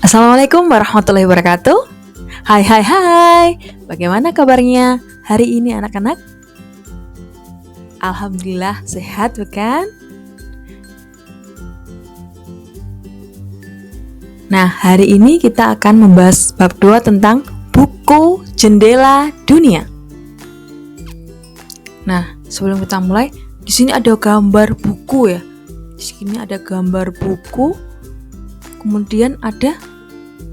Assalamualaikum warahmatullahi wabarakatuh. Hai hai hai. Bagaimana kabarnya hari ini anak-anak? Alhamdulillah sehat bukan? Nah, hari ini kita akan membahas bab 2 tentang buku jendela dunia. Nah, sebelum kita mulai, di sini ada gambar buku ya. Di sini ada gambar buku. Kemudian ada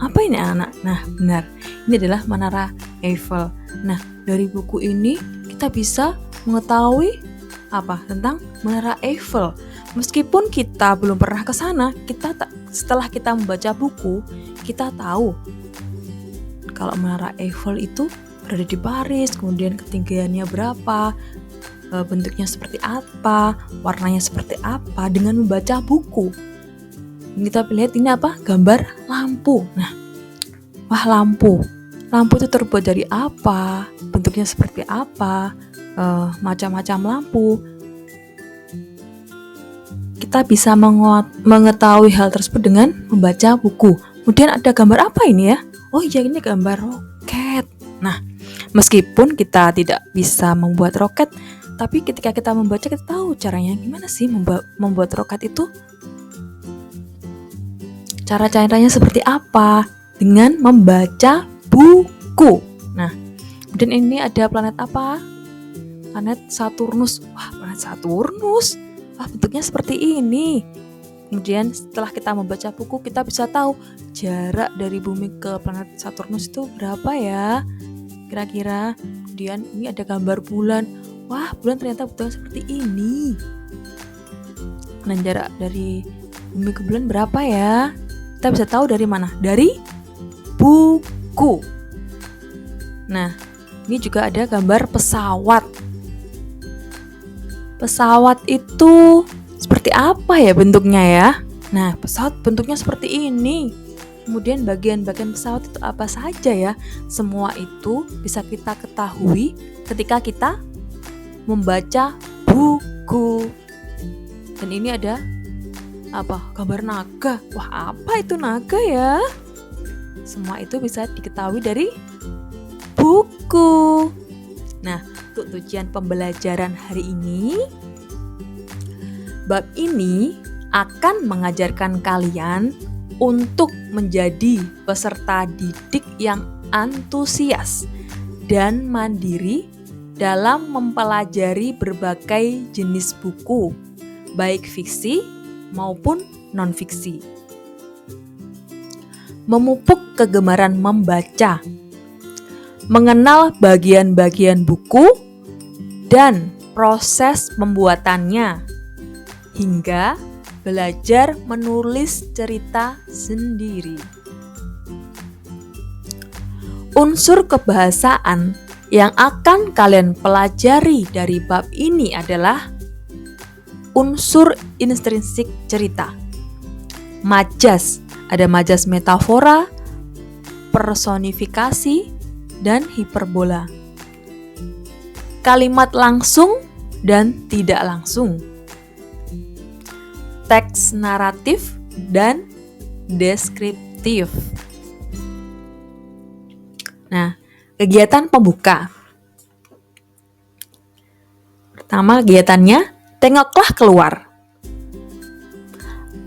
apa ini anak? Nah, benar. Ini adalah Menara Eiffel. Nah, dari buku ini kita bisa mengetahui apa tentang Menara Eiffel. Meskipun kita belum pernah ke sana, setelah kita membaca buku, kita tahu kalau Menara Eiffel itu berada di Paris, kemudian ketinggiannya berapa, bentuknya seperti apa, warnanya seperti apa dengan membaca buku. Kita lihat ini apa? Gambar lampu. Nah, wah lampu itu terbuat dari apa? Bentuknya seperti apa? Macam-macam lampu. Kita bisa mengetahui hal tersebut dengan membaca buku. Kemudian ada gambar apa ini ya? Oh iya, ini gambar roket. Nah, meskipun kita tidak bisa membuat roket, tapi ketika kita membaca kita tahu caranya gimana sih membuat roket itu. Cara-caranya seperti apa? Dengan membaca buku. Nah, kemudian ini ada planet apa? Planet Saturnus. Wah, planet Saturnus. Wah, bentuknya seperti ini. Kemudian setelah kita membaca buku, kita bisa tahu jarak dari bumi ke planet Saturnus itu berapa ya? Kira-kira. Kemudian ini ada gambar bulan. Wah, bulan ternyata bentuknya seperti ini. Nah, jarak dari bumi ke bulan berapa ya? Kita bisa tahu dari mana? Dari buku. Nah, ini juga ada gambar pesawat. Pesawat itu seperti apa ya bentuknya ya? Nah, pesawat bentuknya seperti ini. Kemudian bagian-bagian pesawat itu apa saja ya? Semua itu bisa kita ketahui ketika kita membaca buku. Dan ini ada apa? Gambar naga. Wah, apa itu naga ya? Semua itu bisa diketahui dari buku. Nah, untuk tujuan pembelajaran hari ini, bab ini akan mengajarkan kalian untuk menjadi peserta didik yang antusias dan mandiri dalam mempelajari berbagai jenis buku, baik fiksi maupun non-fiksi. Memupuk kegemaran membaca, mengenal bagian-bagian buku dan proses pembuatannya, hingga belajar menulis cerita sendiri. Unsur kebahasaan yang akan kalian pelajari dari bab ini adalah unsur intrinsik cerita. Majas, ada majas metafora, personifikasi, dan hiperbola. Kalimat langsung dan tidak langsung. Teks naratif dan deskriptif. Nah, kegiatan pembuka. Pertama kegiatannya, tengoklah keluar.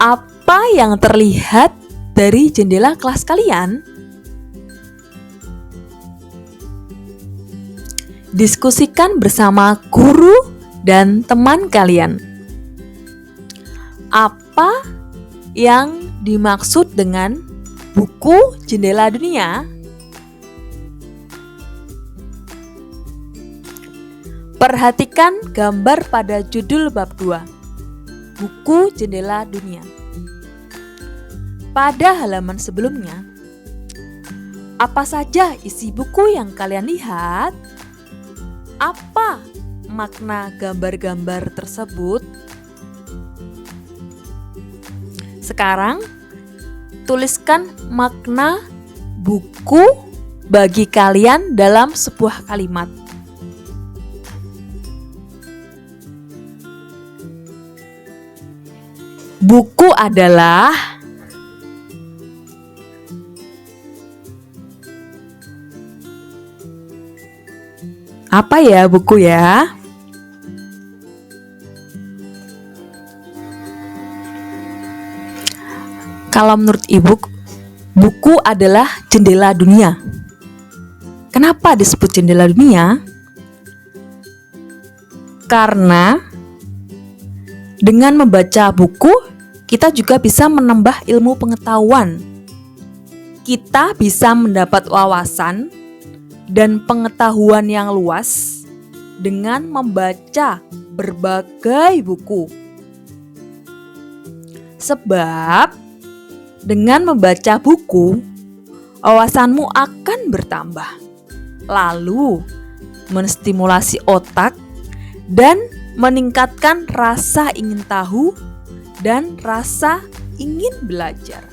Apa yang terlihat dari jendela kelas kalian? Diskusikan bersama guru dan teman kalian. Apa yang dimaksud dengan buku jendela dunia? Perhatikan gambar pada judul bab 2, buku jendela dunia. Pada halaman sebelumnya, apa saja isi buku yang kalian lihat? Apa makna gambar-gambar tersebut? Sekarang, tuliskan makna buku bagi kalian dalam sebuah kalimat. Buku adalah Apa ya buku ya? Kalau menurut Ibu, buku adalah jendela dunia. Kenapa disebut jendela dunia? Karena dengan membaca buku, kita juga bisa menambah ilmu pengetahuan. Kita bisa mendapat wawasan dan pengetahuan yang luas dengan membaca berbagai buku. Sebab dengan membaca buku, wawasanmu akan bertambah, lalu menstimulasi otak dan meningkatkan rasa ingin tahu dan rasa ingin belajar.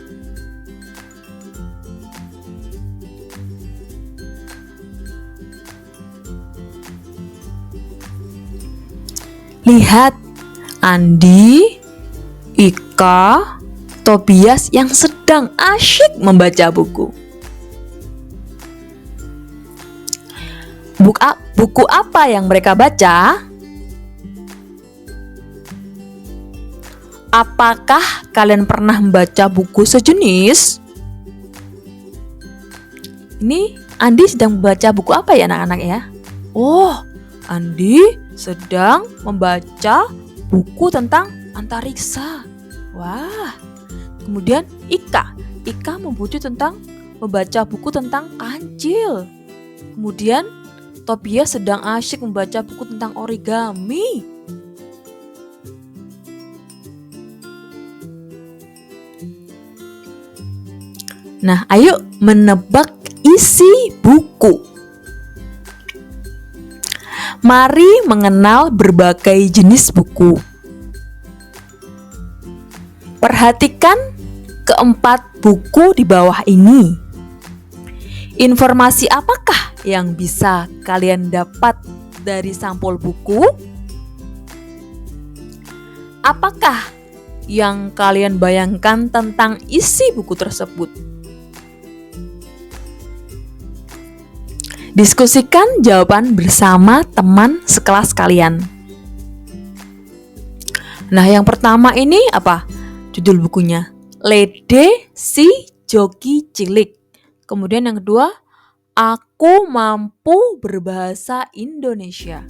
Lihat, Andi, Ika, Tobias yang sedang asyik membaca buku. Buku apa yang mereka baca? Apakah kalian pernah membaca buku sejenis? Ini Andi sedang membaca buku apa ya anak-anak ya? Oh, Andi sedang membaca buku tentang antariksa. Wah. Kemudian Ika membaca buku tentang kancil. Kemudian Tobias sedang asyik membaca buku tentang origami. Nah, ayo menebak isi buku. Mari mengenal berbagai jenis buku. Perhatikan keempat buku di bawah ini. Informasi apakah yang bisa kalian dapat dari sampul buku? Apakah yang kalian bayangkan tentang isi buku tersebut? Diskusikan jawaban bersama teman sekelas kalian. Nah, yang pertama ini apa? Judul bukunya Lede si Joki Cilik. Kemudian yang kedua, Aku Mampu Berbahasa Indonesia.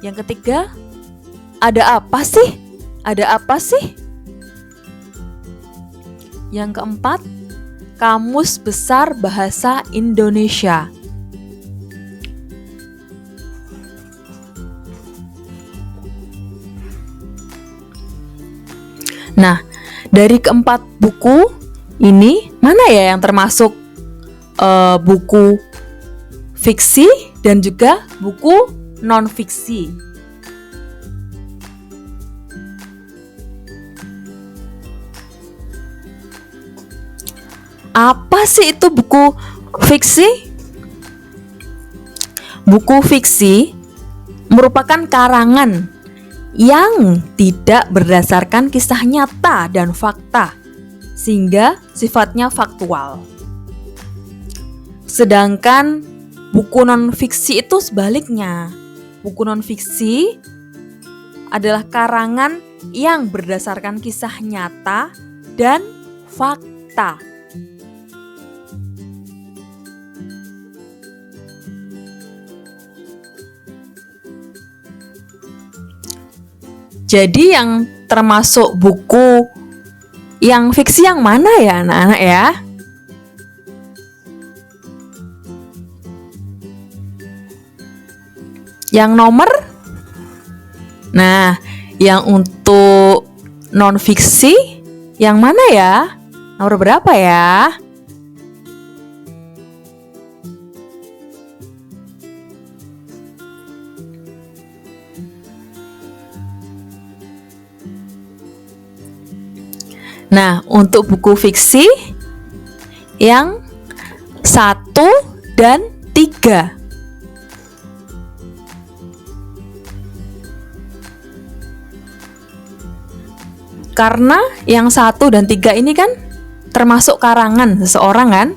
Yang ketiga, Ada apa sih? Ada apa sih? Yang keempat, Kamus Besar Bahasa Indonesia. Nah, dari keempat buku ini, mana ya yang termasuk buku fiksi dan juga buku non-fiksi? Apa sih itu buku fiksi? Buku fiksi merupakan karangan yang tidak berdasarkan kisah nyata dan fakta, sehingga sifatnya faktual. Sedangkan buku non-fiksi itu sebaliknya. Buku non-fiksi adalah karangan yang berdasarkan kisah nyata dan fakta. Jadi yang termasuk buku yang fiksi yang mana ya anak-anak ya? Yang nomor? Nah, yang untuk non-fiksi yang mana ya? Nomor berapa ya? Nah, untuk buku fiksi yang 1 dan 3. Karena yang 1 dan 3 ini kan termasuk karangan seseorang kan?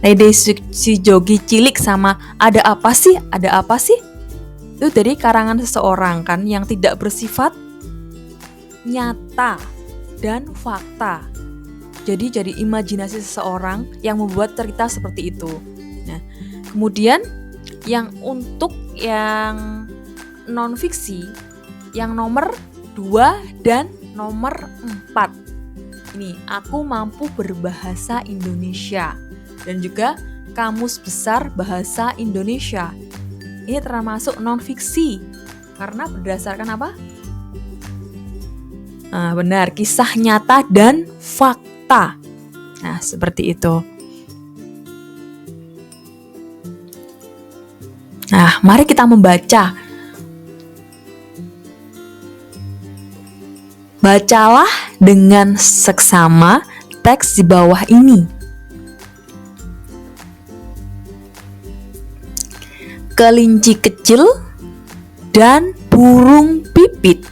Lede si Jogi cilik sama ada apa sih? Ada apa sih? Itu dari karangan seseorang kan yang tidak bersifat nyata dan fakta. Jadi imajinasi seseorang yang membuat cerita seperti itu. Nah, kemudian yang untuk yang non fiksi, yang nomor 2 dan nomor 4. Ini, aku mampu berbahasa Indonesia dan juga Kamus Besar Bahasa Indonesia. Ini termasuk non fiksi karena berdasarkan apa? Nah, benar, kisah nyata dan fakta. Nah, seperti itu. Nah, mari kita membaca. Bacalah dengan seksama teks di bawah ini. Kelinci kecil dan burung pipit.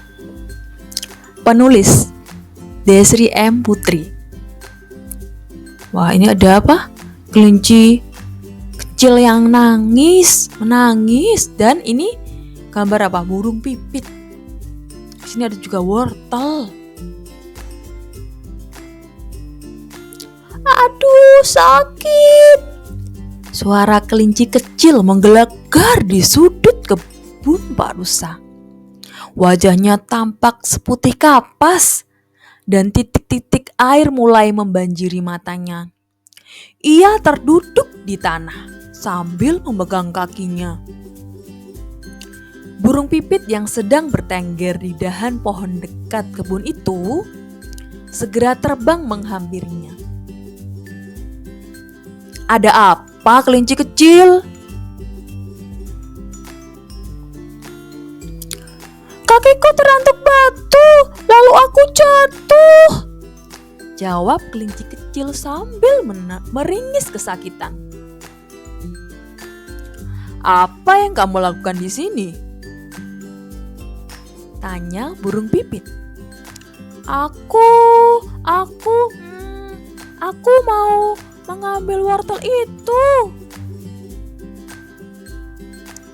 Penulis Desri M. Putri. Wah, ini ada apa? Kelinci kecil yang menangis, dan ini gambar apa? Burung pipit. Di sini ada juga wortel. Aduh, sakit. Suara kelinci kecil menggelegar di sudut kebun Pak Rusa. Wajahnya tampak seputih kapas dan titik-titik air mulai membanjiri matanya. Ia terduduk di tanah sambil memegang kakinya. Burung pipit yang sedang bertengger di dahan pohon dekat kebun itu segera terbang menghampirinya. Ada apa, kelinci kecil? Kakiku terantuk batu, lalu aku jatuh, jawab kelinci kecil sambil meringis kesakitan. Apa yang kamu lakukan di sini? Tanya burung pipit. Aku mau mengambil wortel itu.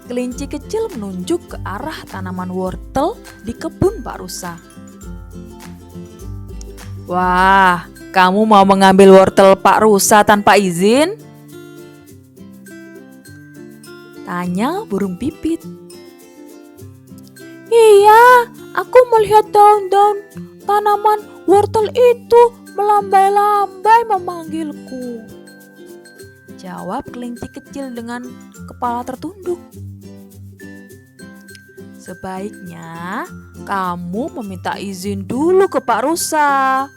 Kelinci kecil menunjuk ke arah tanaman wortel di kebun Pak Rusa. Wah, kamu mau mengambil wortel Pak Rusa tanpa izin? Tanya burung pipit. Iya, aku melihat daun-daun tanaman wortel itu melambai-lambai memanggilku, jawab kelinci kecil dengan kepala tertunduk. Sebaiknya kamu meminta izin dulu ke Pak Rusa.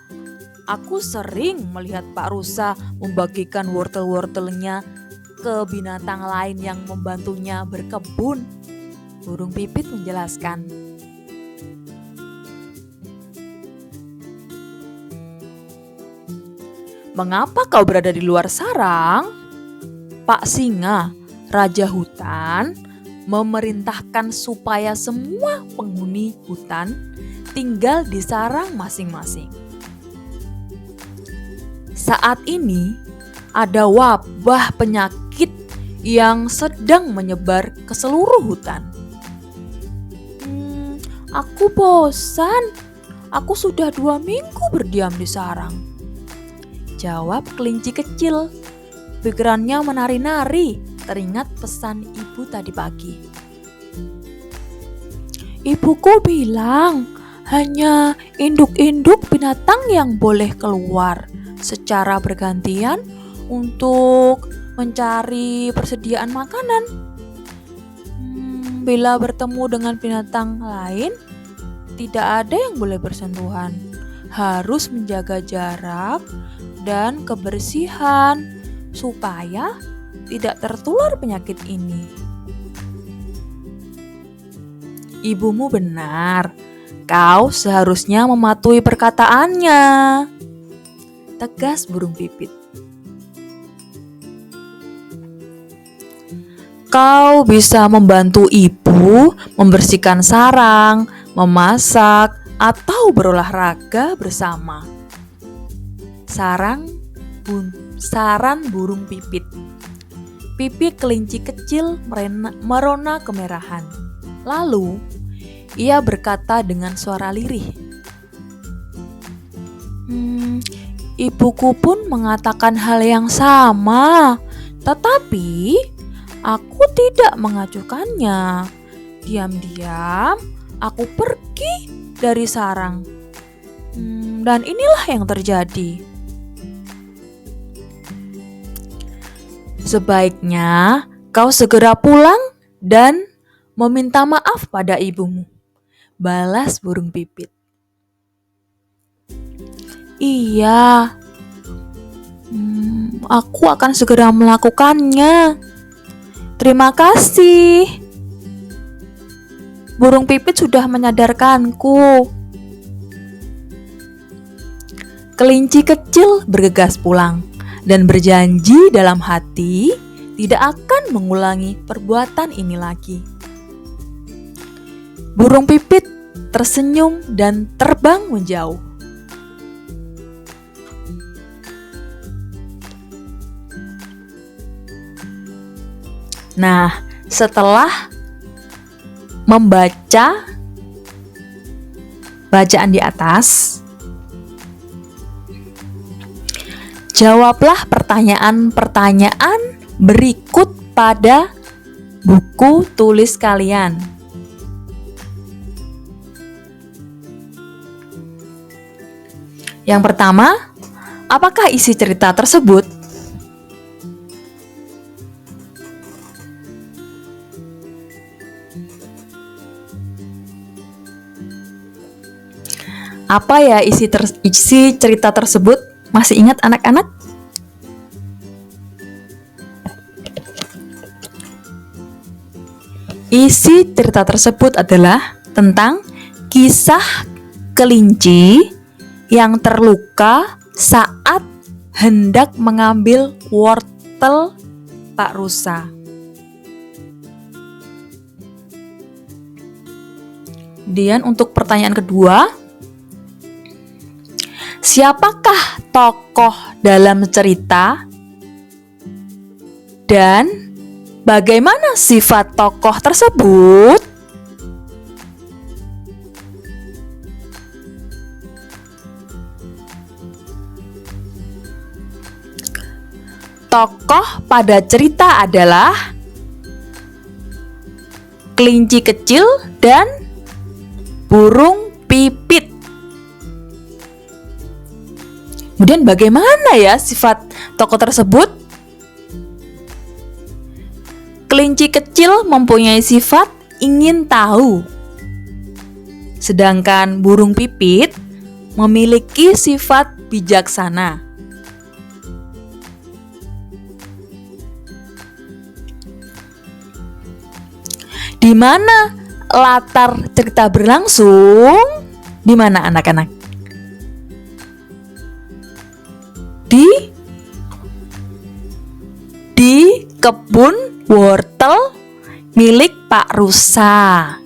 Aku sering melihat Pak Rusa membagikan wortel-wortelnya ke binatang lain yang membantunya berkebun. Burung pipit menjelaskan. Mengapa kau berada di luar sarang? Pak Singa, Raja Hutan, memerintahkan supaya semua penghuni hutan tinggal di sarang masing-masing. Saat ini ada wabah penyakit yang sedang menyebar ke seluruh hutan. Aku bosan. Aku sudah 2 minggu berdiam di sarang, jawab kelinci kecil. Pikirannya menari-nari, teringat pesan ibu tadi pagi. Ibuku bilang hanya induk-induk binatang yang boleh keluar secara bergantian untuk mencari persediaan makanan. Bila bertemu dengan binatang lain, tidak ada yang boleh bersentuhan. Harus menjaga jarak dan kebersihan supaya tidak tertular penyakit ini. Ibumu benar. Kau seharusnya mematuhi perkataannya, tegas burung pipit. Kau bisa membantu ibu membersihkan sarang, memasak, atau berolahraga bersama. Sarang sarang burung pipit. Pipi kelinci kecil merona kemerahan. Lalu, ia berkata dengan suara lirih, ibuku pun mengatakan hal yang sama, tetapi aku tidak mengacuhkannya. Diam-diam, aku pergi dari sarang. Dan inilah yang terjadi. Sebaiknya kau segera pulang dan meminta maaf pada ibumu, balas burung pipit. Iya, aku akan segera melakukannya. Terima kasih. Burung pipit sudah menyadarkanku. Kelinci kecil bergegas pulang dan berjanji dalam hati tidak akan mengulangi perbuatan ini lagi. Burung pipit tersenyum dan terbang menjauh. Nah, setelah membaca bacaan di atas, jawablah pertanyaan-pertanyaan berikut pada buku tulis kalian. Yang pertama, apakah isi cerita tersebut? Apa ya isi cerita tersebut? Masih ingat anak-anak? Isi cerita tersebut adalah tentang kisah kelinci yang terluka saat hendak mengambil wortel Pak Rusa. Kemudian untuk pertanyaan kedua, siapakah tokoh dalam cerita dan bagaimana sifat tokoh tersebut? Tokoh pada cerita adalah kelinci kecil dan burung pipit. Kemudian bagaimana ya sifat tokoh tersebut? Kelinci kecil mempunyai sifat ingin tahu. Sedangkan burung pipit memiliki sifat bijaksana. Di mana latar cerita berlangsung? Di mana anak-anak? Di kebun wortel milik Pak Rusa.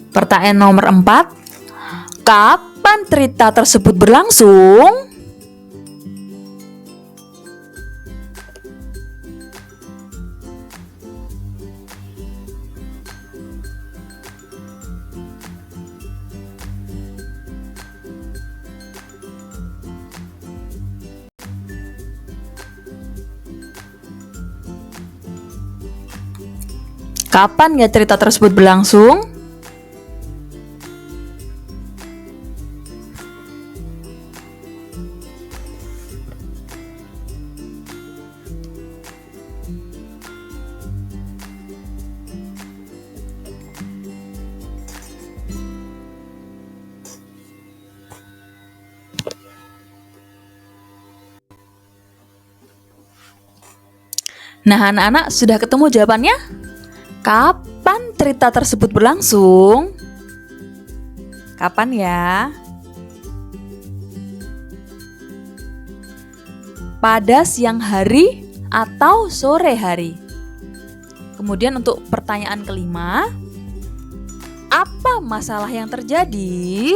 Pertanyaan nomor 4. Kapan cerita tersebut berlangsung? Kapan ya cerita tersebut berlangsung? Nah, anak-anak sudah ketemu jawabannya? Kapan cerita tersebut berlangsung? Kapan ya? Pada siang hari atau sore hari? Kemudian untuk pertanyaan kelima, apa masalah yang terjadi?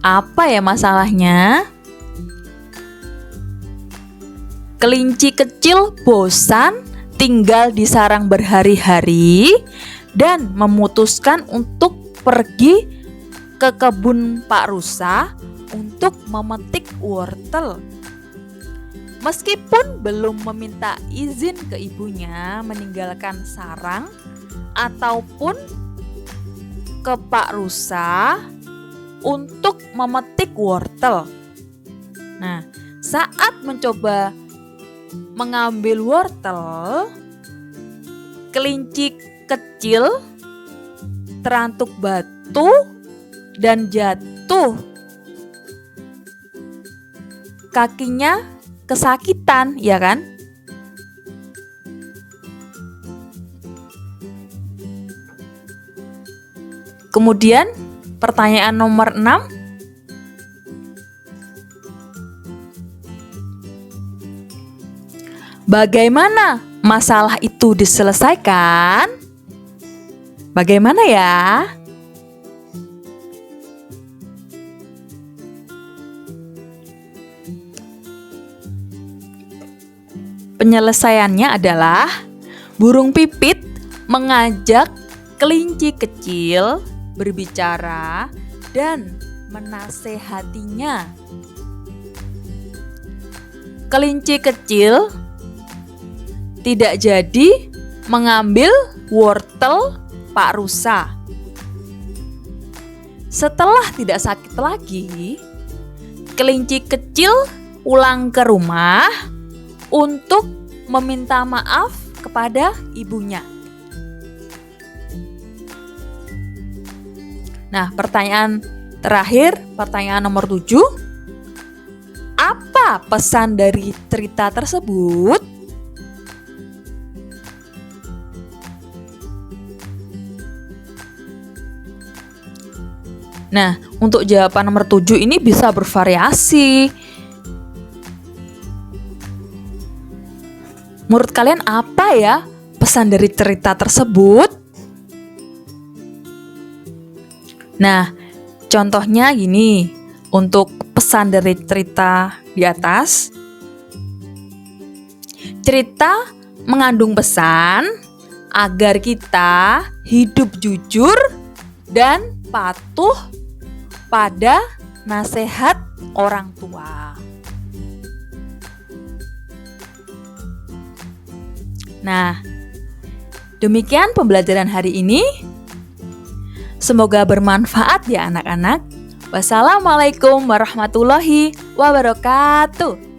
Apa ya masalahnya? Kelinci kecil bosan tinggal di sarang berhari-hari dan memutuskan untuk pergi ke kebun Pak Rusa untuk memetik wortel. Meskipun belum meminta izin ke ibunya meninggalkan sarang ataupun ke Pak Rusa untuk memetik wortel. Nah, saat mencoba mengambil wortel, kelinci kecil terantuk batu dan jatuh. Kakinya kesakitan, ya kan? Kemudian pertanyaan nomor 6. Bagaimana masalah itu diselesaikan? Bagaimana ya? Penyelesaiannya adalah burung pipit mengajak kelinci kecil berbicara dan menasehatinya. Kelinci kecil tidak jadi mengambil wortel Pak Rusa. Setelah tidak sakit lagi, kelinci kecil pulang ke rumah untuk meminta maaf kepada ibunya. Nah, pertanyaan terakhir, pertanyaan nomor 7. Apa pesan dari cerita tersebut? Nah, untuk jawaban nomor 7 ini bisa bervariasi. Menurut kalian apa ya pesan dari cerita tersebut? Nah, contohnya gini, untuk pesan dari cerita di atas. Cerita mengandung pesan agar kita hidup jujur dan patuh pada nasihat orang tua. Nah, demikian pembelajaran hari ini. Semoga bermanfaat ya anak-anak. Wassalamualaikum warahmatullahi wabarakatuh.